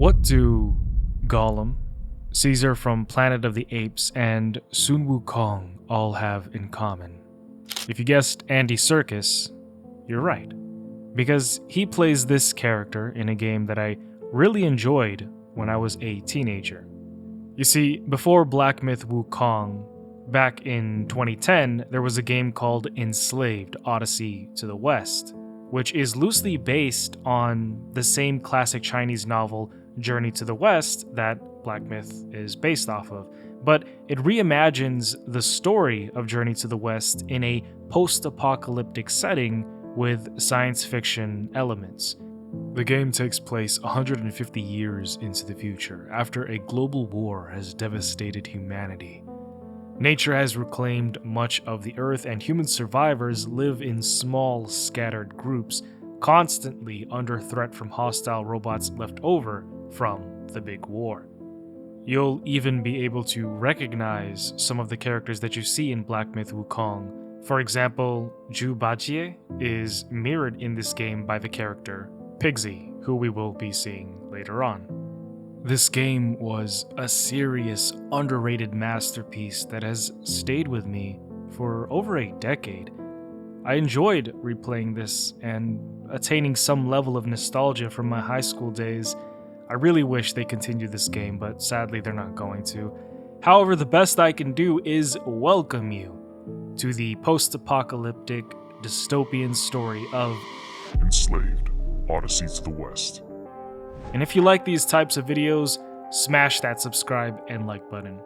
What do Gollum, Caesar from Planet of the Apes, and Sun Wukong all have in common? If you guessed Andy Serkis, you're right, because he plays this character in a game that I really enjoyed when I was a teenager. You see, before Black Myth Wukong, back in 2010, there was a game called Enslaved, Odyssey to the West, which is loosely based on the same classic Chinese novel Journey to the West that Black Myth is based off of, but it reimagines the story of Journey to the West in a post-apocalyptic setting with science fiction elements. The game takes place 150 years into the future, after a global war has devastated humanity. Nature has reclaimed much of the Earth, and human survivors live in small, scattered groups, constantly under threat from hostile robots left over from the Big War. You'll even be able to recognize some of the characters that you see in Black Myth Wukong. For example, Zhu Bajie is mirrored in this game by the character Pigsy, who we will be seeing later on. This game was a serious, underrated masterpiece that has stayed with me for over a decade. I enjoyed replaying this and attaining some level of nostalgia from my high school days. I really wish they continued this game, but sadly they're not going to. However, the best I can do is welcome you to the post-apocalyptic dystopian story of Enslaved, Odyssey to the West. And if you like these types of videos, smash that subscribe and like button.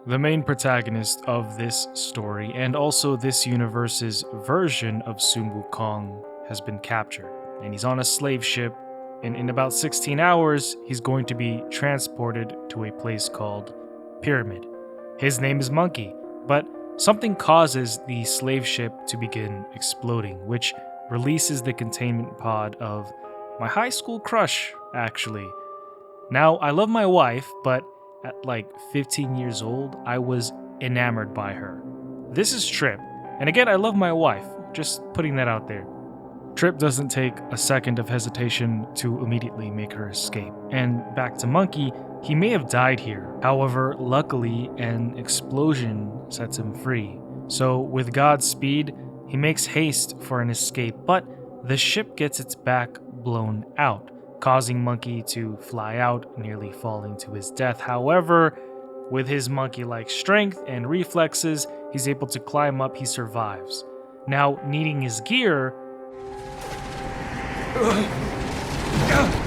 The main protagonist of this story, and also this universe's version of Sun Wukong, has been captured, and he's on a slave ship, and in about 16 hours, he's going to be transported to a place called Pyramid. His name is Monkey, but something causes the slave ship to begin exploding, which releases the containment pod of my high school crush, actually. Now, I love my wife, but at like 15 years old, I was enamored by her. This is Trip, and again, I love my wife, just putting that out there. Trip doesn't take a second of hesitation to immediately make her escape. And back to Monkey, he may have died here. However, luckily, an explosion sets him free. So, with God's speed, he makes haste for an escape, but the ship gets its back blown out, causing Monkey to fly out, nearly falling to his death. However, with his monkey-like strength and reflexes, he's able to climb up. He survives. Now, needing his gear...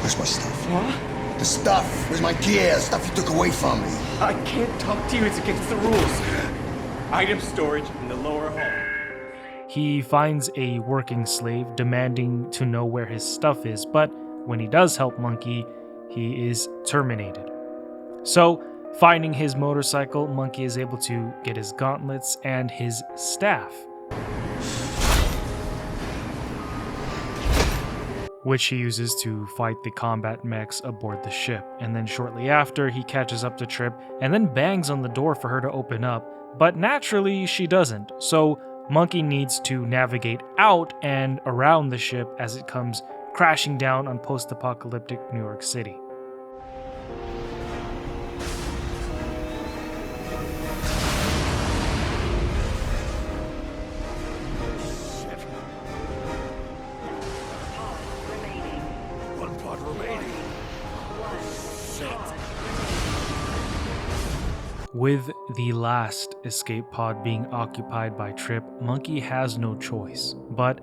Where's my stuff? What? The stuff. Where's my gear? Stuff you took away from me. I can't talk to you. It's against the rules. Item storage in the lower hall. He finds a working slave demanding to know where his stuff is, but when he does help Monkey, he is terminated. So, finding his motorcycle, Monkey is able to get his gauntlets and his staff, which he uses to fight the combat mechs aboard the ship. And then shortly after, he catches up to Trip and then bangs on the door for her to open up, but naturally she doesn't. So Monkey needs to navigate out and around the ship as it comes crashing down on post-apocalyptic New York City. One pod remaining. With the last escape pod being occupied by Trip, Monkey has no choice but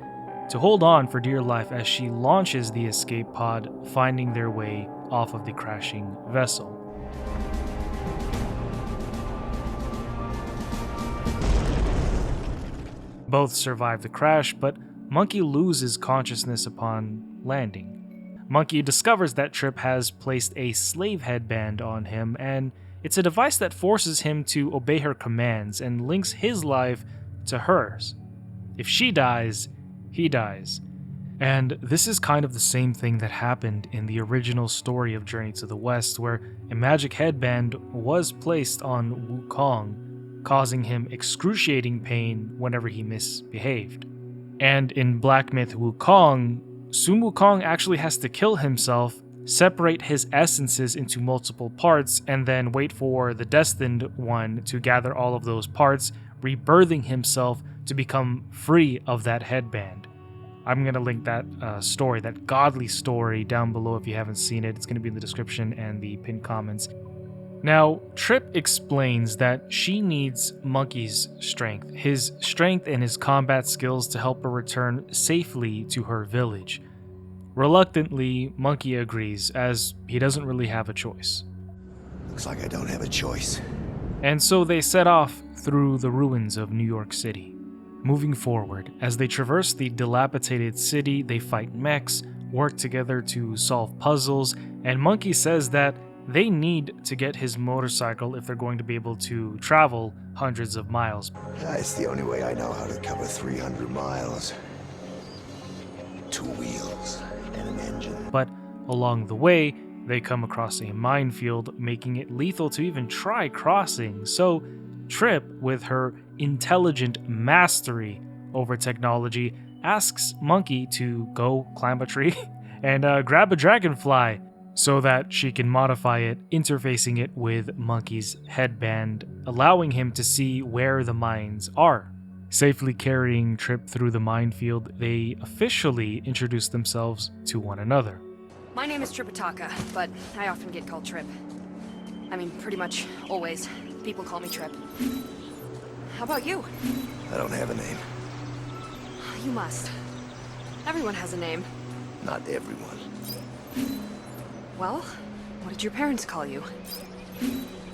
to hold on for dear life as she launches the escape pod, finding their way off of the crashing vessel. Both survive the crash, but Monkey loses consciousness upon landing. Monkey discovers that Trip has placed a slave headband on him, and it's a device that forces him to obey her commands and links his life to hers. If she dies, he dies. And this is kind of the same thing that happened in the original story of Journey to the West, where a magic headband was placed on Wukong, causing him excruciating pain whenever he misbehaved. And in Black Myth Wukong, Sun Wukong actually has to kill himself separate his essences into multiple parts, and then wait for the destined one to gather all of those parts, rebirthing himself to become free of that headband. I'm going to link that story, that godly story, down below if you haven't seen it. It's going to be in the description and the pinned comments. Now, Trip explains that she needs Monkey's strength, his strength and his combat skills to help her return safely to her village. Reluctantly, Monkey agrees, as he doesn't really have a choice. Looks like I don't have a choice. And so they set off through the ruins of New York City. Moving forward, as they traverse the dilapidated city, they fight mechs, work together to solve puzzles, and Monkey says that they need to get his motorcycle if they're going to be able to travel hundreds of miles. It's the only way I know how to cover 300 miles. 2 wheels and an engine. But along the way, they come across a minefield, making it lethal to even try crossing. So Trip, with her intelligent mastery over technology, asks Monkey to go climb a tree and grab a dragonfly so that she can modify it, interfacing it with Monkey's headband, allowing him to see where the mines are. Safely carrying Trip through the minefield, they officially introduce themselves to one another. My name is Tripitaka, but I often get called Trip. I mean, pretty much always. People call me Trip. How about you? I don't have a name. You must. Everyone has a name. Not everyone. Well, what did your parents call you?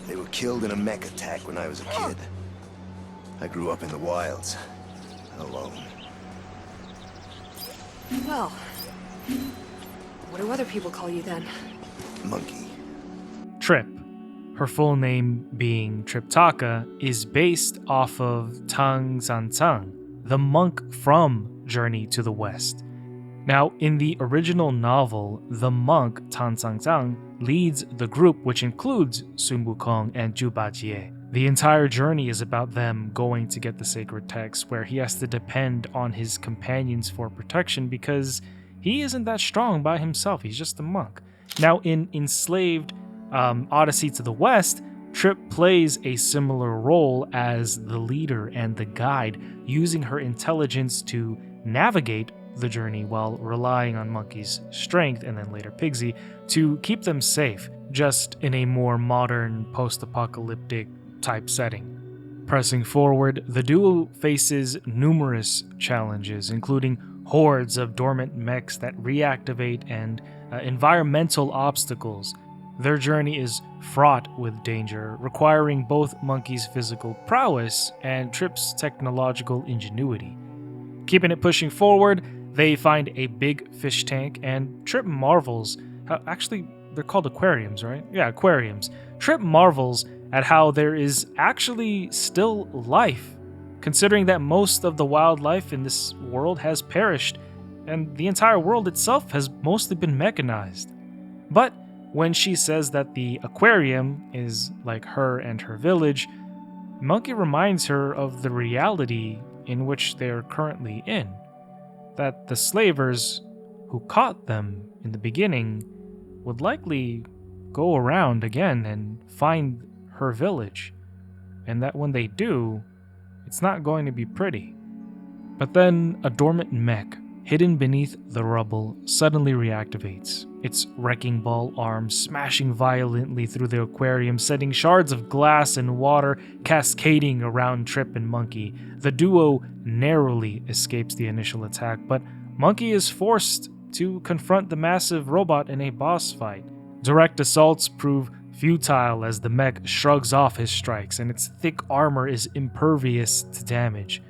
They were killed in a mech attack when I was a kid. I grew up in the wilds, alone. Well, what do other people call you then? Monkey. Trip, her full name being Triptaka, is based off of Tang Sanzang, the monk from Journey to the West. Now, in the original novel, the monk Tang Sanzang leads the group, which includes Wukong and Zhu Bajie. The entire journey is about them going to get the sacred text, where he has to depend on his companions for protection because he isn't that strong by himself. He's just a monk. Now, in Enslaved, Odyssey to the West, Trip plays a similar role as the leader and the guide, using her intelligence to navigate the journey while relying on Monkey's strength, and then later Pigsy, to keep them safe, just in a more modern, post-apocalyptic type setting. Pressing forward, the duo faces numerous challenges, including hordes of dormant mechs that reactivate and environmental obstacles. Their journey is fraught with danger, requiring both Monkey's physical prowess and Trip's technological ingenuity. Keeping it pushing forward, they find a big fish tank, and Trip marvels how, actually, they're called aquariums, right? Yeah, aquariums. Trip marvels at how there is actually still life, considering that most of the wildlife in this world has perished, and the entire world itself has mostly been mechanized. But when she says that the aquarium is like her and her village, Monkey reminds her of the reality in which they're currently in. That the slavers who caught them in the beginning would likely go around again and find her village, and that when they do, it's not going to be pretty. But then a dormant mech, hidden beneath the rubble, suddenly reactivates, its wrecking ball arms smashing violently through the aquarium, sending shards of glass and water cascading around Trip and Monkey. The duo narrowly escapes the initial attack, but Monkey is forced to confront the massive robot in a boss fight. Direct assaults prove futile as the mech shrugs off his strikes, and its thick armor is impervious to damage.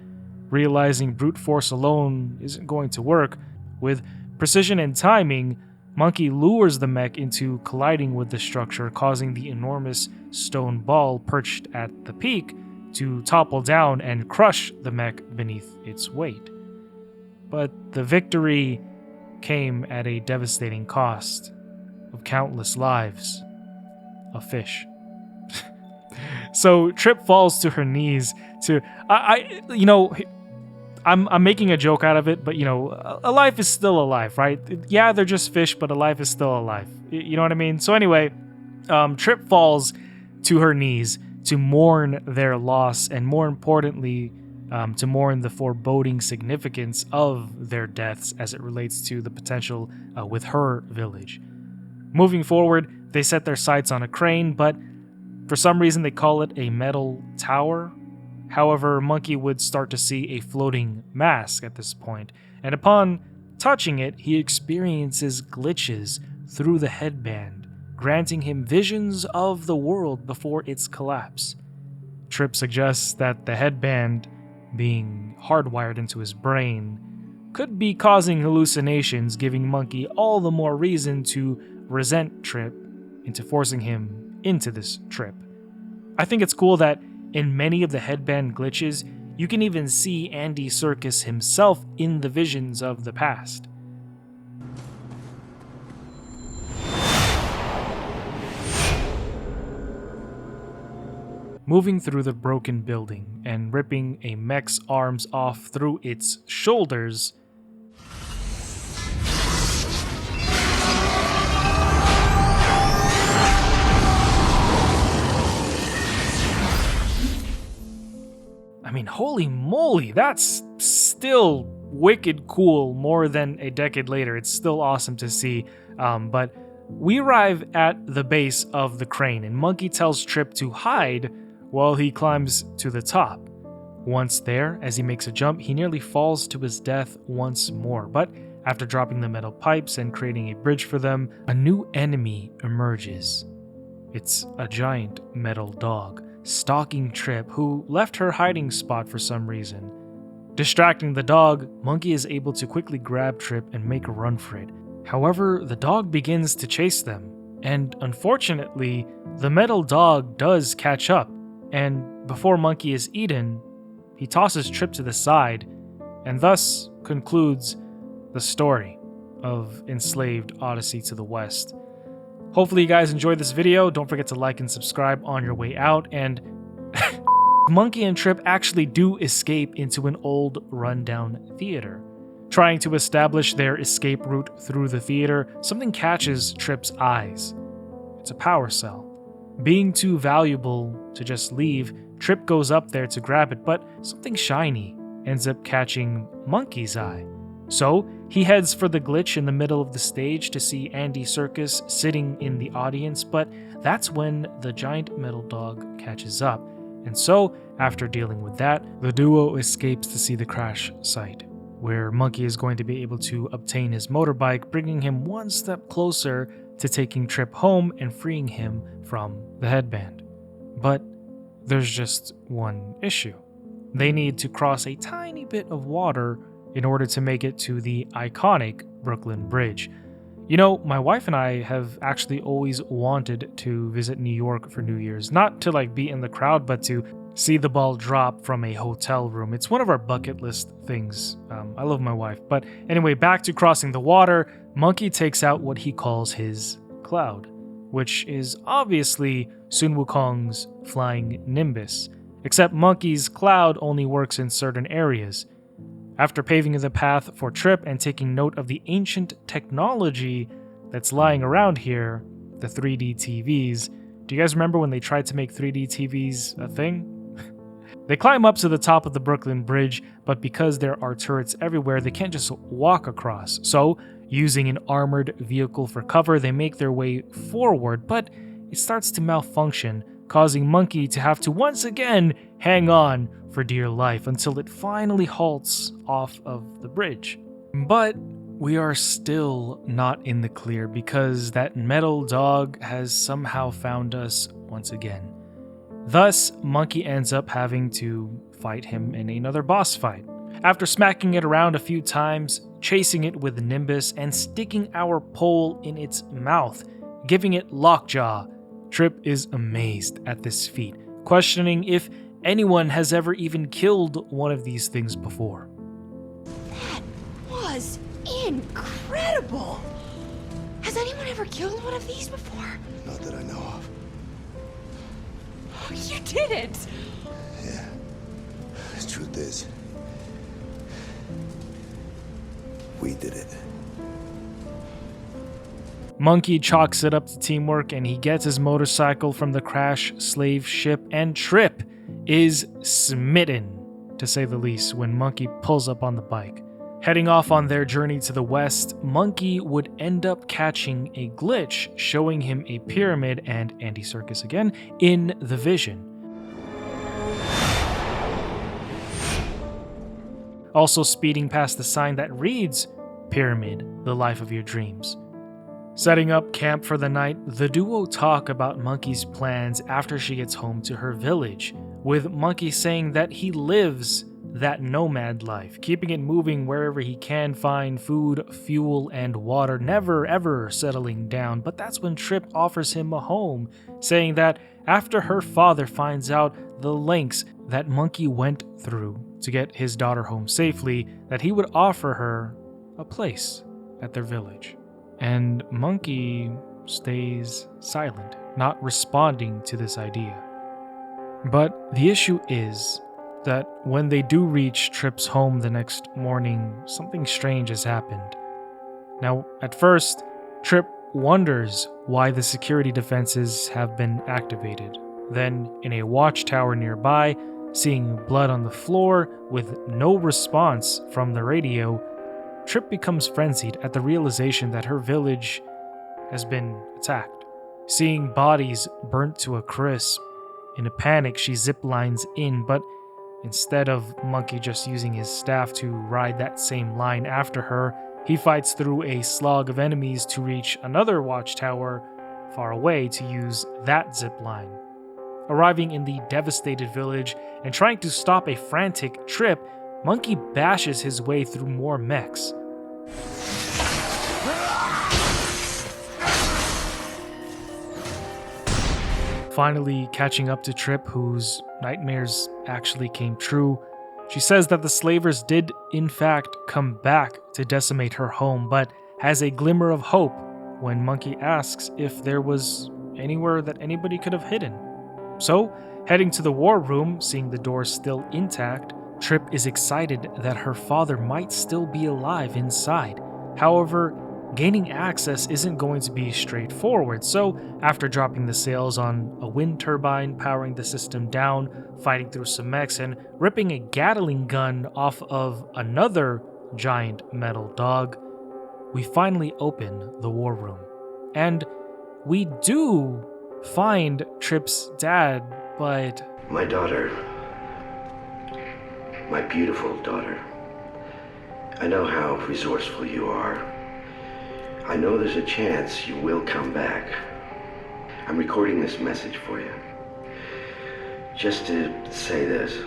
Realizing brute force alone isn't going to work, with precision and timing, Monkey lures the mech into colliding with the structure, causing the enormous stone ball perched at the peak to topple down and crush the mech beneath its weight. But the victory came at a devastating cost of countless lives of fish. I'm making a joke out of it, but you know, a life is still a life, right? Yeah, they're just fish, but a life is still a life. You know what I mean? So anyway, Trip falls to her knees to mourn their loss, and more importantly, to mourn the foreboding significance of their deaths as it relates to the potential with her village. Moving forward, they set their sights on a crane, but for some reason they call it a metal tower. However, Monkey would start to see a floating mask at this point, and upon touching it, he experiences glitches through the headband, granting him visions of the world before its collapse. Trip suggests that the headband, being hardwired into his brain, could be causing hallucinations, giving Monkey all the more reason to resent Trip into forcing him into this trip. I think it's cool that in many of the headband glitches, you can even see Andy Serkis himself in the visions of the past. Moving through the broken building and ripping a mech's arms off through its shoulders, I mean, holy moly, that's still wicked cool more than a decade later. It's still awesome to see. But we arrive at the base of the crane, and Monkey tells Trip to hide while he climbs to the top. Once there, as he makes a jump, he nearly falls to his death once more. But after dropping the metal pipes and creating a bridge for them, a new enemy emerges. It's a giant metal dog, stalking Trip, who left her hiding spot for some reason. Distracting the dog, Monkey is able to quickly grab Trip and make a run for it. However, the dog begins to chase them, and unfortunately, the metal dog does catch up, and before Monkey is eaten, he tosses Trip to the side, and thus concludes the story of Enslaved Odyssey to the West. Hopefully you guys enjoyed this video. Don't forget to like and subscribe on your way out. And Monkey and Trip actually do escape into an old rundown theater. Trying to establish their escape route through the theater, something catches Trip's eyes. It's a power cell. Being too valuable to just leave, Trip goes up there to grab it, but something shiny ends up catching Monkey's eye. So he heads for the glitch in the middle of the stage to see Andy Serkis sitting in the audience, but that's when the giant metal dog catches up. And so, after dealing with that, the duo escapes to see the crash site, where Monkey is going to be able to obtain his motorbike, bringing him one step closer to taking Trip home and freeing him from the headband. But there's just one issue. They need to cross a tiny bit of water in order to make it to the iconic Brooklyn Bridge. You know, my wife and I have actually always wanted to visit New York for New Year's. Not to be in the crowd, but to see the ball drop from a hotel room. It's one of our bucket list things. I love my wife. But anyway, back to crossing the water, Monkey takes out what he calls his cloud, which is obviously Sun Wukong's flying Nimbus. Except Monkey's cloud only works in certain areas. After paving the path for Trip and taking note of the ancient technology that's lying around here, the 3D TVs, do you guys remember when they tried to make 3D TVs a thing? They climb up to the top of the Brooklyn Bridge, but because there are turrets everywhere, they can't just walk across. So, using an armored vehicle for cover, they make their way forward, but it starts to malfunction, causing Monkey to have to once again hang on for dear life until it finally halts off of the bridge. But we are still not in the clear because that metal dog has somehow found us once again. Thus, Monkey ends up having to fight him in another boss fight. After smacking it around a few times, chasing it with Nimbus, and sticking our pole in its mouth, giving it lockjaw, Trip is amazed at this feat, questioning if anyone has ever even killed one of these things before. That was incredible! Has anyone ever killed one of these before? Not that I know of. You did it! Yeah. The truth is, did it. Monkey chalks it up to teamwork and he gets his motorcycle from the crash slave ship, and Trip is smitten, to say the least, when Monkey pulls up on the bike. Heading off on their journey to the west, Monkey would end up catching a glitch showing him a pyramid and Andy Serkis again in the vision. Also speeding past the sign that reads, "Pyramid, the life of your dreams." Setting up camp for the night, the duo talk about Monkey's plans after she gets home to her village, with Monkey saying that he lives that nomad life, keeping it moving wherever he can find food, fuel, and water, never ever settling down. But that's when Trip offers him a home, saying that after her father finds out the lengths that Monkey went through to get his daughter home safely, that he would offer her a place at their village. And Monkey stays silent, not responding to this idea. But the issue is that when they do reach Trip's home the next morning, something strange has happened. Now, at first, Trip wonders why the security defenses have been activated. Then, in a watchtower nearby, seeing blood on the floor with no response from the radio, Trip becomes frenzied at the realization that her village has been attacked. Seeing bodies burnt to a crisp, in a panic she ziplines in, but instead of Monkey just using his staff to ride that same line after her, he fights through a slog of enemies to reach another watchtower far away to use that zipline. Arriving in the devastated village and trying to stop a frantic Trip, Monkey bashes his way through more mechs. Finally catching up to Trip, whose nightmares actually came true, she says that the slavers did in fact come back to decimate her home, but has a glimmer of hope when Monkey asks if there was anywhere that anybody could have hidden. So, heading to the war room, seeing the door still intact, Trip is excited that her father might still be alive inside. However, gaining access isn't going to be straightforward, so after dropping the sails on a wind turbine, powering the system down, fighting through some mechs, and ripping a Gatling gun off of another giant metal dog, we finally open the war room. And we do find Trip's dad, but... My daughter. My beautiful daughter. I know how resourceful you are. I know there's a chance you will come back. I'm recording this message for you. Just to say this,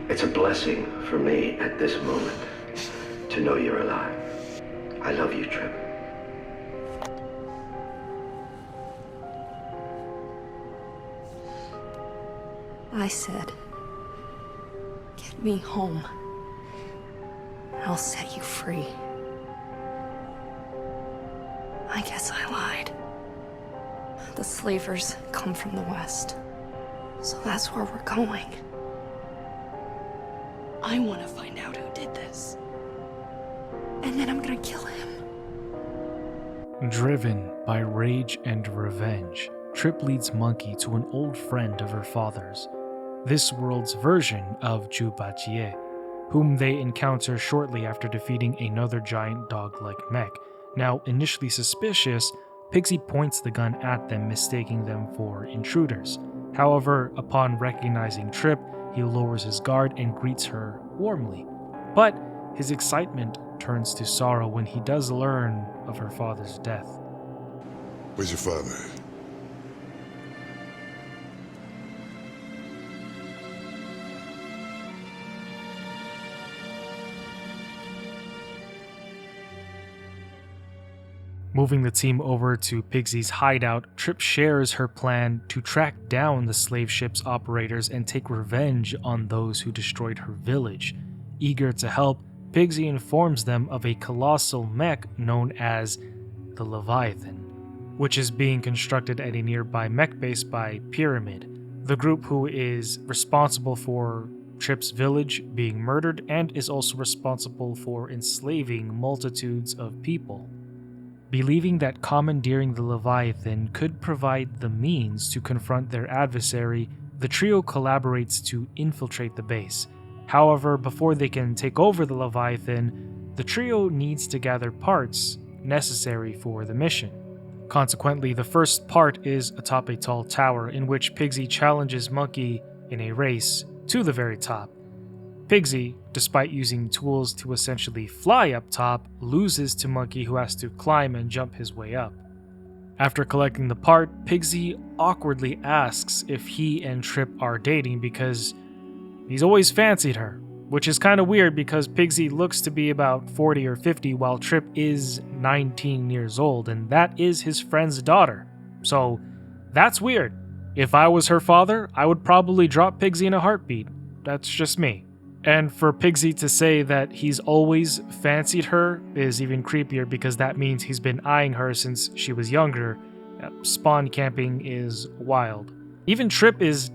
it's a blessing for me at this moment to know you're alive. I love you, Trip. I said, get me home. I'll set you free. I guess I lied. The slavers come from the west, so that's where we're going. I want to find out who did this. And then I'm gonna kill him. Driven by rage and revenge, Trip leads Monkey to an old friend of her father's, this world's version of Zhu Bajie, whom they encounter shortly after defeating another giant dog-like mech. Now, initially suspicious, Pigsy points the gun at them, mistaking them for intruders. However, upon recognizing Trip, he lowers his guard and greets her warmly. But his excitement turns to sorrow when he does learn of her father's death. Where's your father? Moving the team over to Pigsy's hideout, Trip shares her plan to track down the slave ship's operators and take revenge on those who destroyed her village. Eager to help, Pigsy informs them of a colossal mech known as the Leviathan, which is being constructed at a nearby mech base by Pyramid, the group who is responsible for Trip's village being murdered and is also responsible for enslaving multitudes of people. Believing that commandeering the Leviathan could provide the means to confront their adversary, the trio collaborates to infiltrate the base. However, before they can take over the Leviathan, the trio needs to gather parts necessary for the mission. Consequently, the first part is atop a tall tower in which Pigsy challenges Monkey in a race to the very top. Pigsy, despite using tools to essentially fly up top, loses to Monkey, who has to climb and jump his way up. After collecting the part, Pigsy awkwardly asks if he and Trip are dating because he's always fancied her, which is kind of weird because Pigsy looks to be about 40 or 50 while Trip is 19 years old, and that is his friend's daughter. So that's weird. If I was her father, I would probably drop Pigsy in a heartbeat. That's just me. And for Pigsy to say that he's always fancied her is even creepier because that means he's been eyeing her since she was younger. Spawn camping is wild. Even Trip is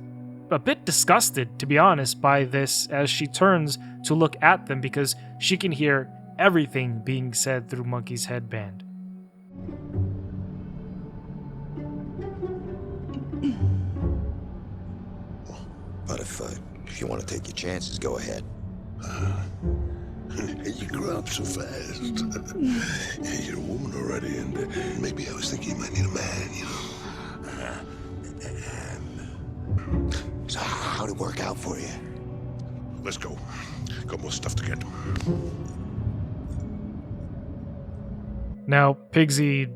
a bit disgusted, to be honest, by this as she turns to look at them because she can hear everything being said through Monkey's headband. But if you want to take your chances, go ahead. You grew up so fast. Yeah, you're a woman already, and maybe I was thinking you might need a man, you know. So how'd it work out for you? Let's go. Got more stuff to get. Now, Pigsy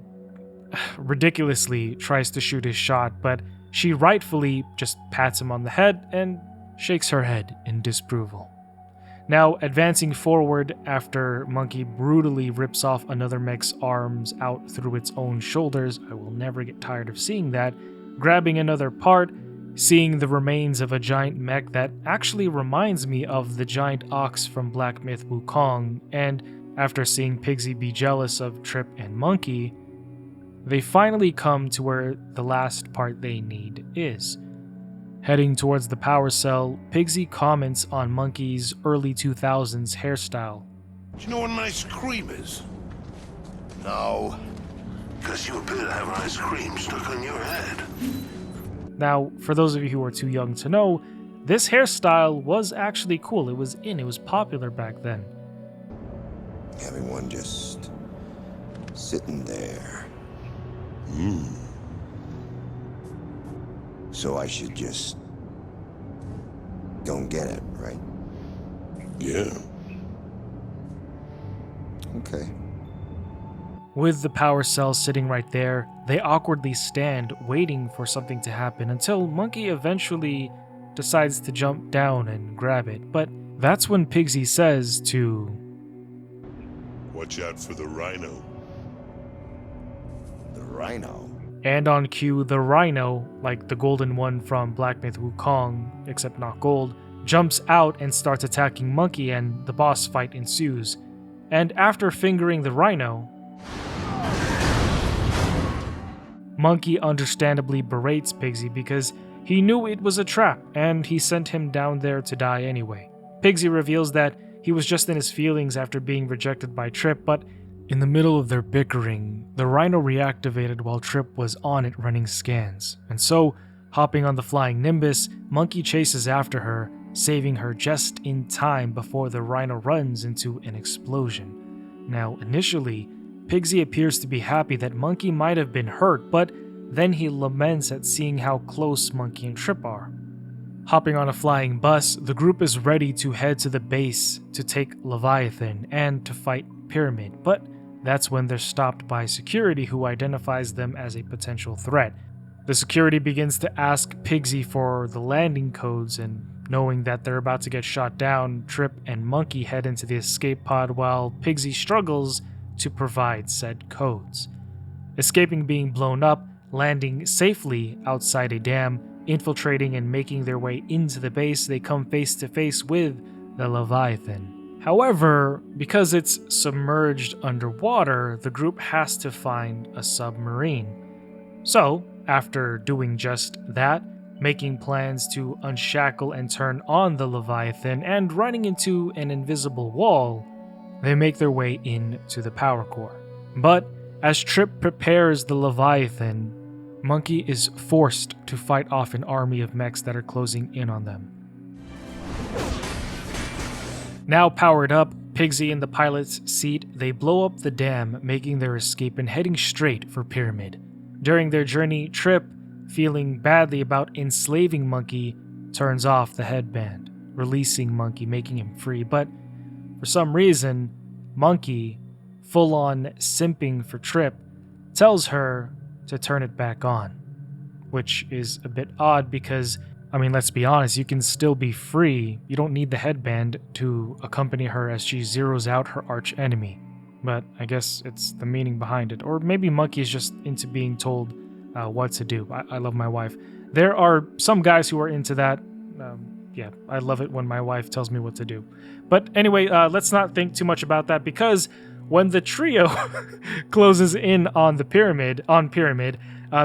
ridiculously tries to shoot his shot, but she rightfully just pats him on the head and shakes her head in disapproval. Now, advancing forward after Monkey brutally rips off another mech's arms out through its own shoulders, I will never get tired of seeing that, grabbing another part, seeing the remains of a giant mech that actually reminds me of the giant ox from Black Myth Wukong, and after seeing Pigsy be jealous of Trip and Monkey, they finally come to where the last part they need is. Heading towards the power cell, Pigsy comments on Monkey's early 2000s hairstyle. Do you know what an ice cream is? No. Because you appear to have ice cream stuck on your head. Now, for those of you who are too young to know, this hairstyle was actually cool. It was popular back then. Having one just sitting there. So I should just go and get it, right? Yeah. Okay. With the power cell sitting right there, they awkwardly stand waiting for something to happen until Monkey eventually decides to jump down and grab it. But that's when Pigsy says to... Watch out for the Rhino. The Rhino? And on cue, the Rhino, like the golden one from Black Myth Wukong, except not gold, jumps out and starts attacking Monkey, and the boss fight ensues. And after fingering the Rhino, Monkey understandably berates Pigsy because he knew it was a trap, and he sent him down there to die anyway. Pigsy reveals that he was just in his feelings after being rejected by Trip, but in the middle of their bickering, the Rhino reactivated while Trip was on it running scans, and so, hopping on the flying Nimbus, Monkey chases after her, saving her just in time before the Rhino runs into an explosion. Now, initially, Pigsy appears to be happy that Monkey might have been hurt, but then he laments at seeing how close Monkey and Trip are. Hopping on a flying bus, the group is ready to head to the base to take Leviathan and to fight Pyramid, but that's when they're stopped by security, who identifies them as a potential threat. The security begins to ask Pigsy for the landing codes, and knowing that they're about to get shot down, Trip and Monkey head into the escape pod while Pigsy struggles to provide said codes. Escaping being blown up, landing safely outside a dam, infiltrating and making their way into the base, they come face to face with the Leviathan. However, because it's submerged underwater, the group has to find a submarine. So, after doing just that, making plans to unshackle and turn on the Leviathan, and running into an invisible wall, they make their way into the power core. But as Trip prepares the Leviathan, Monkey is forced to fight off an army of mechs that are closing in on them. Now powered up, Pigsy in the pilot's seat, they blow up the dam, making their escape and heading straight for Pyramid. During their journey, Trip, feeling badly about enslaving Monkey, turns off the headband, releasing Monkey, making him free. But for some reason, Monkey, full-on simping for Trip, tells her to turn it back on, which is a bit odd because, I mean, let's be honest, you can still be free. You don't need the headband to accompany her as she zeroes out her arch enemy. But I guess it's the meaning behind it. Or maybe Monkey is just into being told what to do. I love my wife. There are some guys who are into that. Yeah, I love it when my wife tells me what to do. But anyway, let's not think too much about that, because when the trio closes in on Pyramid,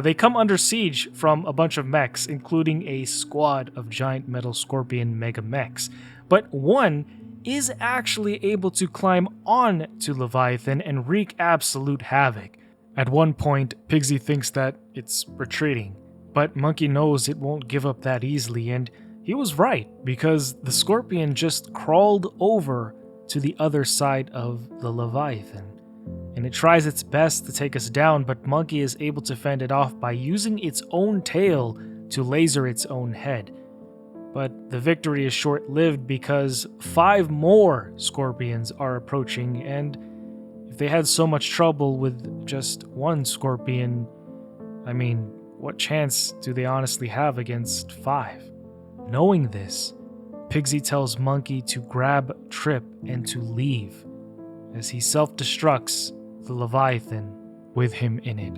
they come under siege from a bunch of mechs, including a squad of giant metal scorpion mega mechs. But one is actually able to climb on to Leviathan and wreak absolute havoc. At one point, Pigsy thinks that it's retreating, but Monkey knows it won't give up that easily, and he was right, because the scorpion just crawled over to the other side of the Leviathan, and it tries its best to take us down, but Monkey is able to fend it off by using its own tail to laser its own head. But the victory is short-lived because 5 more scorpions are approaching, and if they had so much trouble with just one scorpion, I mean, what chance do they honestly have against 5? Knowing this, Pigsy tells Monkey to grab Trip and to leave, as he self-destructs the Leviathan with him in it.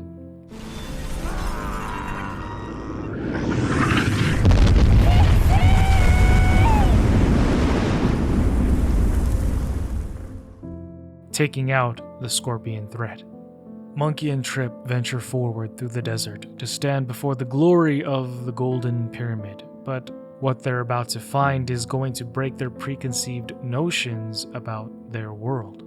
Taking out the scorpion threat, Monkey and Trip venture forward through the desert to stand before the glory of the Golden Pyramid, but what they're about to find is going to break their preconceived notions about their world.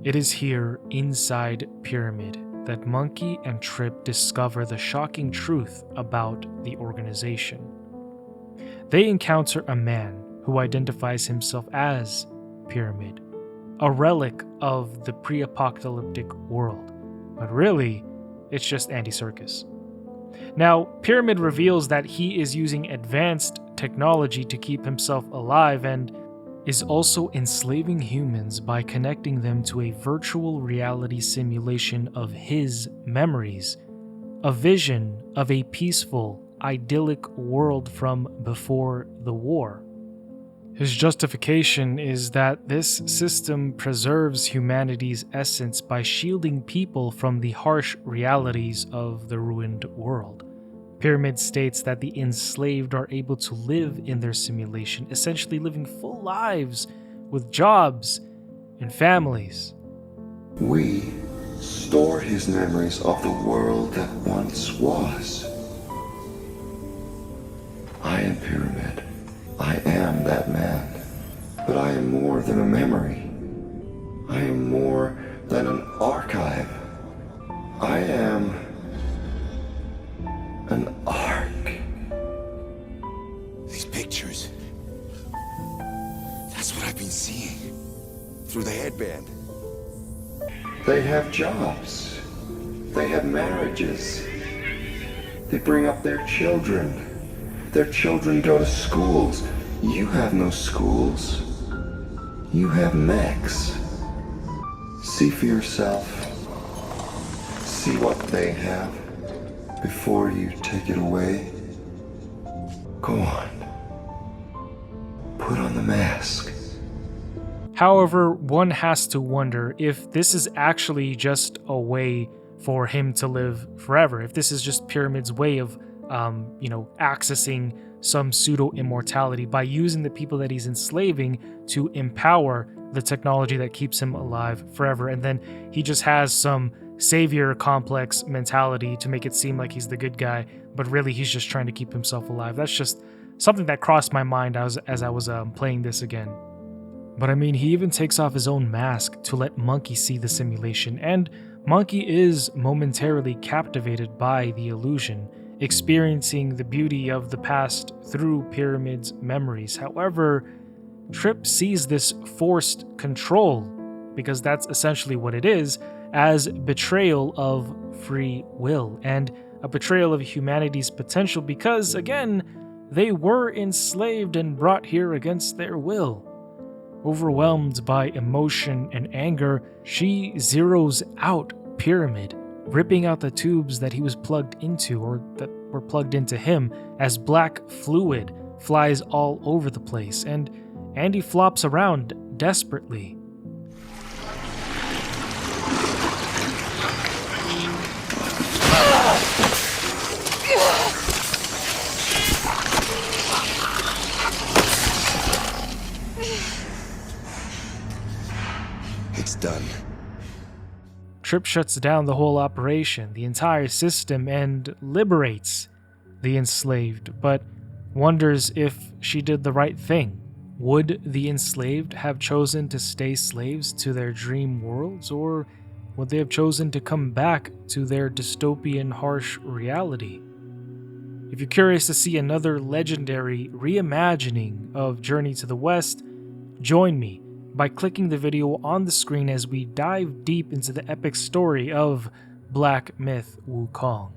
It is here, inside Pyramid, that Monkey and Trip discover the shocking truth about the organization. They encounter a man who identifies himself as Pyramid, a relic of the pre-apocalyptic world, but really, it's just Andy Serkis. Now, Pyramid reveals that he is using advanced technology to keep himself alive and is also enslaving humans by connecting them to a virtual reality simulation of his memories, a vision of a peaceful, idyllic world from before the war. His justification is that this system preserves humanity's essence by shielding people from the harsh realities of the ruined world. Pyramid states that the enslaved are able to live in their simulation, essentially living full lives with jobs and families. We store his memories of the world that once was. I am Pyramid. I am that man. But I am more than a memory. I am more than an archive. I am an arc. These pictures. That's what I've been seeing. Through the headband. They have jobs. They have marriages. They bring up their children. Their children go to schools. You have no schools. You have mechs. See for yourself. See what they have before you take it away. Go on. Put on the mask. However, one has to wonder if this is actually just a way for him to live forever, if this is just Pyramid's way of accessing some pseudo-immortality by using the people that he's enslaving to empower the technology that keeps him alive forever, and then he just has some savior complex mentality to make it seem like he's the good guy, but really he's just trying to keep himself alive. That's just something that crossed my mind as I was playing this again. But I mean, he even takes off his own mask to let Monkey see the simulation, and Monkey is momentarily captivated by the illusion, experiencing the beauty of the past through Pyramid's memories. However, Trip sees this forced control, because that's essentially what it is, as betrayal of free will, and a betrayal of humanity's potential because, again, they were enslaved and brought here against their will. Overwhelmed by emotion and anger, she zeroes out Pyramid, ripping out the tubes that he was plugged into, or that were plugged into him, as black fluid flies all over the place, and Andy flops around desperately. It's done. Trip shuts down the whole operation, the entire system, and liberates the enslaved, but wonders if she did the right thing. Would the enslaved have chosen to stay slaves to their dream worlds, or would they have chosen to come back to their dystopian, harsh reality? If you're curious to see another legendary reimagining of Journey to the West, join me by clicking the video on the screen as we dive deep into the epic story of Black Myth Wukong.